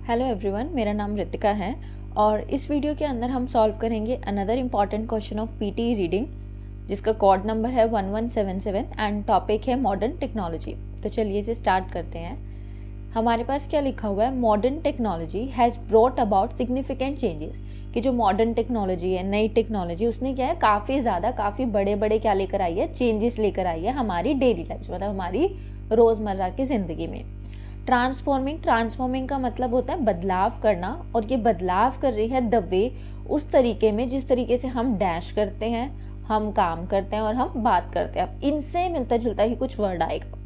Hello everyone, मेरा नाम रितिका है और इस वीडियो के अंदर हम सॉल्व करेंगे another important question of PT reading जिसका कोड नंबर है 1177 एंड टॉपिक है मॉडर्न टेक्नोलॉजी। तो चलिए इसे स्टार्ट करते हैं। हमारे पास क्या लिखा हुआ है, modern technology has brought about significant changes. कि जो मॉडर्न टेक्नोलॉजी है, नई टेक्नोलॉजी, उसने क्या है काफ़ी बड़े बड़े क्या लेकर आई है, चेंजेस लेकर आई है हमारी डेली लाइफ, मतलब हमारी रोज़मर्रा की ज़िंदगी में। ट्रांसफॉर्मिंग का मतलब होता है बदलाव करना, और ये बदलाव कर रही है द वे, उस तरीके में जिस तरीके से हम डैश करते हैं, हम काम करते हैं और हम बात करते हैं। अब इनसे मिलता जुलता ही कुछ वर्ड आएगा।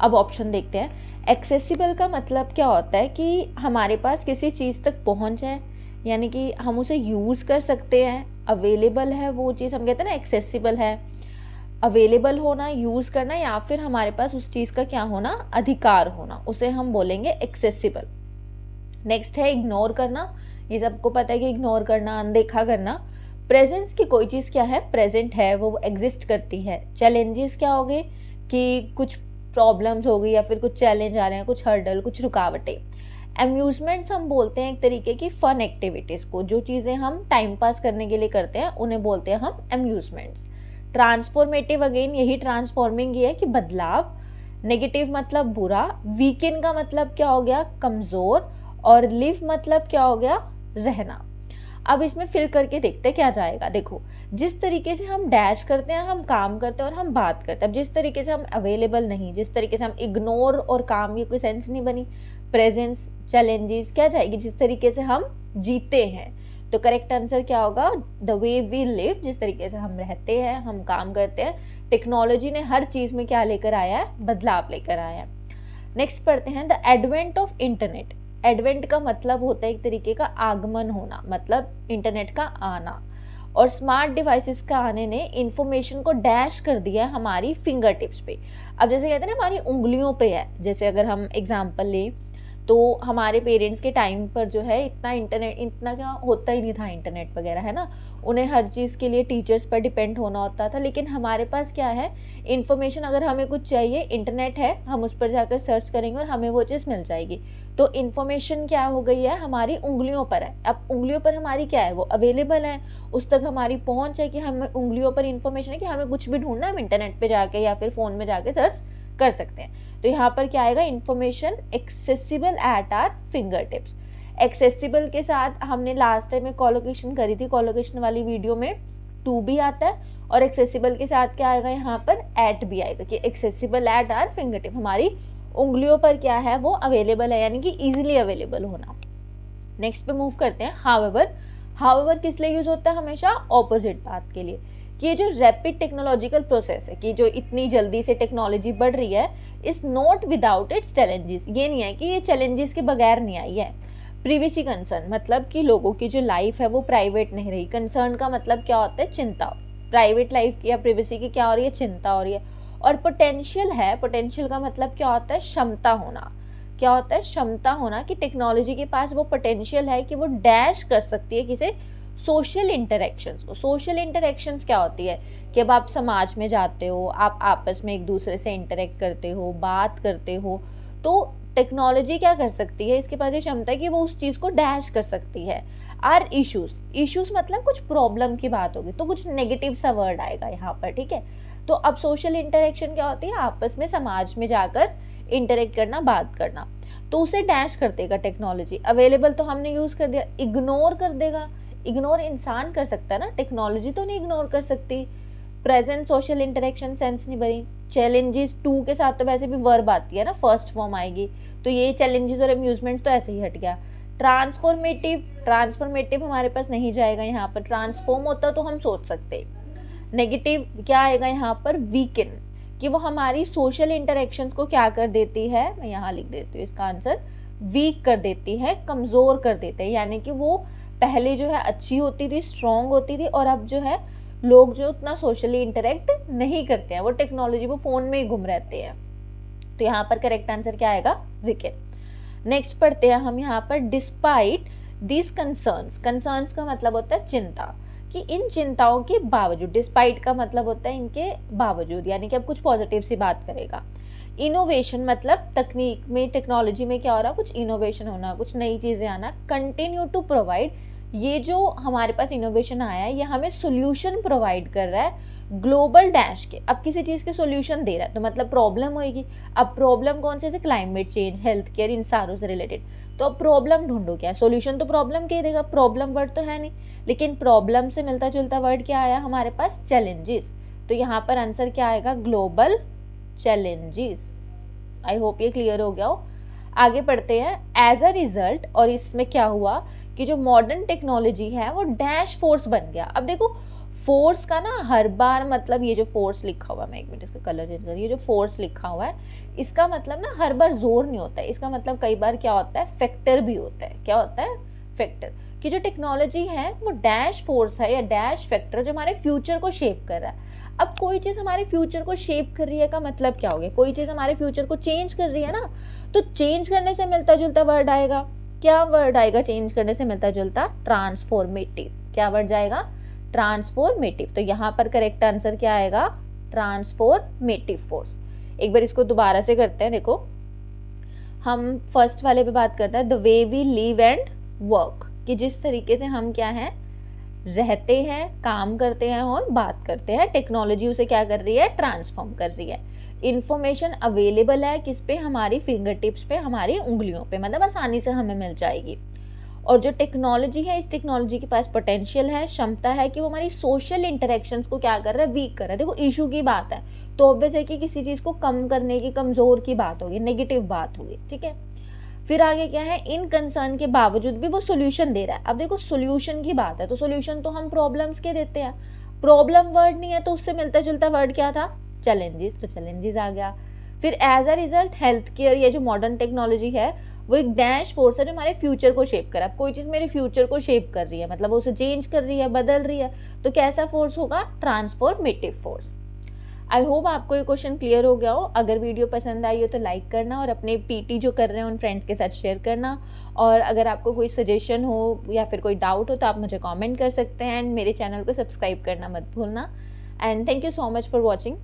अब ऑप्शन देखते हैं। एक्सेसिबल का मतलब क्या होता है कि हमारे पास किसी चीज़ तक पहुंच है, यानी कि हम उसे यूज़ कर सकते हैं। अवेलेबल है वो चीज़, हम कहते हैं ना एक्सेसिबल है, अवेलेबल होना, यूज़ करना, या फिर हमारे पास उस चीज़ का क्या होना, अधिकार होना, उसे हम बोलेंगे एक्सेसिबल। नेक्स्ट है इग्नोर करना। ये सबको पता है कि इग्नोर करना, अनदेखा करना। प्रेजेंस की कोई चीज़ क्या है, प्रेजेंट है, वो एग्जिस्ट करती है। चैलेंजेस क्या हो गए कि कुछ प्रॉब्लम्स हो गई या फिर कुछ चैलेंज आ रहे हैं, कुछ हर्डल, कुछ रुकावटें। अम्यूजमेंट्स हम बोलते हैं एक तरीके की फन एक्टिविटीज़ को, जो चीज़ें हम टाइम पास करने के लिए करते हैं उन्हें बोलते हैं हम अम्यूजमेंट्स। ट्रांसफॉर्मेटिव अगेन यही ट्रांसफॉर्मिंग ही है कि बदलाव। नेगेटिव मतलब बुरा। वीकेन का मतलब क्या हो गया, कमज़ोर। और लिव मतलब क्या हो गया, रहना। अब इसमें फिल करके देखते हैं क्या जाएगा। देखो, जिस तरीके से हम डैश करते हैं, हम काम करते हैं और हम बात करते हैं। अब जिस तरीके से हम अवेलेबल नहीं, जिस तरीके से हम इग्नोर और काम, ये कोई सेंस नहीं बनी। प्रेजेंस, चैलेंजेस क्या जाएगी, जिस तरीके से हम जीते हैं। तो करेक्ट आंसर क्या होगा, द वे वी लिव, जिस तरीके से हम रहते हैं, हम काम करते हैं। टेक्नोलॉजी ने हर चीज़ में क्या लेकर आया है, बदलाव लेकर आया है। नेक्स्ट पढ़ते हैं, the advent of internet. Advent का मतलब होता है एक तरीके का आगमन होना, मतलब इंटरनेट का आना। और स्मार्ट डिवाइसेस का आने ने इंफॉर्मेशन को डैश कर दिया है हमारी फिंगर टिप्स पे। अब जैसे कहते हैं ना, हमारी उंगलियों पे है। जैसे अगर हम एग्जांपल लें तो हमारे पेरेंट्स के टाइम पर जो है इतना क्या होता ही नहीं था, इंटरनेट वगैरह, है ना। उन्हें हर चीज़ के लिए टीचर्स पर डिपेंड होना होता था। लेकिन हमारे पास क्या है, इन्फॉर्मेशन अगर हमें कुछ चाहिए, इंटरनेट है, हम उस पर जाकर सर्च करेंगे और हमें वो चीज़ मिल जाएगी। तो इन्फॉर्मेशन क्या हो गई है, हमारी उंगलियों पर है। अब उंगलियों पर हमारी क्या है, वो अवेलेबल है, उस तक हमारी पहुँच है कि हमें उंगलियों पर इन्फॉर्मेशन है कि हमें कुछ भी ढूंढना है, हम इंटरनेट पर जाके या फिर फ़ोन में जाके सर्च कर सकते हैं। तो यहाँ पर क्या आएगा, information accessible at our finger tips. Accessible के साथ हमने लास्ट टाइम में कोलोकेशन करी थी, कोलोकेशन वाली वीडियो में टू भी आता है, और एक्सेसिबल के साथ क्या आएगा, यहाँ पर एट भी आएगा कि accessible at our finger tip, हमारी उंगलियों पर क्या है, वो अवेलेबल है, यानी कि इजिली अवेलेबल होना। नेक्स्ट पे मूव करते हैं। हाउएवर किस लिए यूज होता है, हमेशा ऑपोजिट बात के लिए। कि ये जो रैपिड टेक्नोलॉजिकल प्रोसेस है, कि जो इतनी जल्दी से टेक्नोलॉजी बढ़ रही है, is not without its challenges. ये नहीं है कि ये चैलेंजेस के बगैर नहीं आई है। प्रिवेसी कंसर्न मतलब कि लोगों की जो लाइफ है वो प्राइवेट नहीं रही। कंसर्न का मतलब क्या होता है, चिंता। प्राइवेट लाइफ की या प्रिवेसी की क्या हो रही है, चिंता हो रही है। और पोटेंशियल है, पोटेंशियल का मतलब क्या होता है, क्षमता होना। क्या होता है, क्षमता होना, कि टेक्नोलॉजी के पास वो पोटेंशियल है कि वो डैश कर सकती है किसे, सोशल इंटरेक्शंस को। सोशल इंटरेक्शंस क्या होती है कि अब आप समाज में जाते हो, आप आपस में एक दूसरे से इंटरेक्ट करते हो, बात करते हो, तो टेक्नोलॉजी क्या कर सकती है, इसके पास ये क्षमता है कि वो उस चीज़ को डैश कर सकती है। आर इश्यूज मतलब कुछ प्रॉब्लम की बात होगी, तो कुछ नेगेटिव सा वर्ड आएगा यहाँ पर, ठीक है। तो अब सोशल इंटरेक्शन क्या होती है, आपस में समाज में जाकर इंटरेक्ट करना, बात करना, तो उसे डैश कर देगा टेक्नोलॉजी। अवेलेबल तो हमने यूज़ कर दिया, इग्नोर कर देगा। इग्नोर इंसान कर सकता है ना, टेक्नोलॉजी तो नहीं इग्नोर कर सकती। प्रेजेंट, सोशल इंटरेक्शन, सेंस नहीं बनी। चैलेंजेस टू के साथ तो वैसे भी वर्ब आती है ना, फर्स्ट फॉर्म आएगी, तो ये चैलेंजेस और अम्यूजमेंट्स तो ऐसे ही हट गया। ट्रांसफॉर्मेटिव हमारे पास नहीं जाएगा यहाँ पर, ट्रांसफॉर्म होता तो हम सोच सकते। नेगेटिव क्या आएगा यहाँ पर, वीकन, कि वो हमारी सोशल इंटरेक्शंस को क्या कर देती है, मैं यहाँ लिख देती हूँ इसका आंसर, वीक कर देती है, कमज़ोर कर देते हैं। यानी कि वो पहले जो है अच्छी होती थी, स्ट्रॉन्ग होती थी, और अब जो है लोग जो उतना सोशली इंटरेक्ट नहीं करते हैं, वो टेक्नोलॉजी, वो फ़ोन में ही घुम रहते हैं। तो यहाँ पर करेक्ट आंसर क्या आएगा, वीकेन। नेक्स्ट पढ़ते हैं हम यहाँ पर, डिस्पाइट दिस कंसर्न्स का मतलब होता है चिंता, कि इन चिंताओं के बावजूद। डिस्पाइट का मतलब होता है इनके बावजूद, यानी कि अब कुछ पॉजिटिव सी बात करेगा। इनोवेशन मतलब तकनीक में, टेक्नोलॉजी में क्या हो रहा है, कुछ इनोवेशन होना, कुछ नई चीज़ें आना। कंटिन्यू टू प्रोवाइड, ये जो हमारे पास इनोवेशन आया है ये हमें सोल्यूशन प्रोवाइड कर रहा है ग्लोबल डैश के। अब किसी चीज़ के सोल्यूशन दे रहा है तो मतलब प्रॉब्लम होएगी। अब प्रॉब्लम कौन से, जैसे क्लाइमेट चेंज, हेल्थ केयर, इन सारों से रिलेटेड। तो अब प्रॉब्लम ढूंढो, क्या सोल्यूशन तो प्रॉब्लम के ही देगा, प्रॉब्लम वर्ड तो है नहीं। लेकिन प्रॉब्लम से मिलता जुलता वर्ड क्या आया हमारे पास, चैलेंजेस। तो यहाँ पर आंसर क्या आएगा, ग्लोबल चैलेंजेस। आई होप ये क्लियर हो गया हो। आगे पढ़ते हैं। एज अ रिजल्ट, और इसमें क्या हुआ कि जो मॉडर्न टेक्नोलॉजी है वो डैश फोर्स बन गया। अब देखो फोर्स का ना हर बार मतलब, ये जो फोर्स लिखा हुआ है, मैं एक मिनट इसका कलर चेंज कर, ये जो फोर्स लिखा हुआ है इसका मतलब ना हर बार जोर नहीं होता है, इसका मतलब कई बार क्या होता है, फैक्टर भी होता है। क्या होता है, फैक्टर। कि जो टेक्नोलॉजी है वो डैश फोर्स है या डैश फैक्टर जो हमारे फ्यूचर को शेप कर रहा है। अब कोई चीज़ हमारे फ्यूचर को शेप कर रही है का मतलब क्या हो गया, कोई चीज़ हमारे फ्यूचर को चेंज कर रही है ना, तो चेंज करने से मिलता जुलता वर्ड आएगा। क्या वर्ड आएगा चेंज करने से मिलता जुलता, ट्रांसफॉर्मेटिव। क्या वर्ड जाएगा, ट्रांसफॉर्मेटिव। तो यहाँ पर करेक्ट आंसर क्या आएगा, ट्रांसफॉर्मेटिव फोर्स। एक बार इसको दोबारा से करते हैं। देखो हम फर्स्ट वाले पे बात करते हैं, the way we live and work, कि जिस तरीके से हम क्या हैं, रहते हैं, काम करते हैं और बात करते हैं, टेक्नोलॉजी उसे क्या कर रही है, ट्रांसफॉर्म कर रही है। इन्फॉर्मेशन अवेलेबल है किस पे, हमारी फिंगर टिप्स पे, हमारी उंगलियों पे, मतलब आसानी से हमें मिल जाएगी। और जो टेक्नोलॉजी है, इस टेक्नोलॉजी के पास पोटेंशियल है, क्षमता है कि वो हमारी सोशल इंटरेक्शंस को क्या कर रहा है, वीक कर रहा है। देखो इशू की बात है तो ऑब्वियस है कि किसी चीज़ को कम करने की, कमज़ोर की बात होगी, नेगेटिव बात होगी, ठीक है। फिर आगे क्या है, इन कंसर्न के बावजूद भी वो सोल्यूशन दे रहा है। अब देखो सोल्यूशन की बात है तो सोल्यूशन तो हम प्रॉब्लम्स के देते हैं, प्रॉब्लम वर्ड नहीं है तो उससे मिलता जुलता वर्ड क्या था, चैलेंजेस। तो चैलेंजेस आ गया। फिर as a result health care, ये जो मॉडर्न टेक्नोलॉजी है वो एक डैश फोर्स है जो हमारे फ्यूचर को शेप कर रहा है। कोई चीज़ मेरे फ्यूचर को शेप कर रही है मतलब उसे चेंज कर रही है, बदल रही है, तो कैसा फोर्स होगा, ट्रांसफॉर्मेटिव फोर्स। आई होप आपको ये क्वेश्चन क्लियर हो गया हो। अगर वीडियो पसंद आई हो तो लाइक करना और अपने पीटी जो कर रहे हैं उन फ्रेंड्स के साथ शेयर करना। और अगर आपको कोई सजेशन हो या फिर कोई डाउट हो तो आप मुझे कमेंट कर सकते हैं। एंड मेरे चैनल को सब्सक्राइब करना मत भूलना। And thank you so much for watching.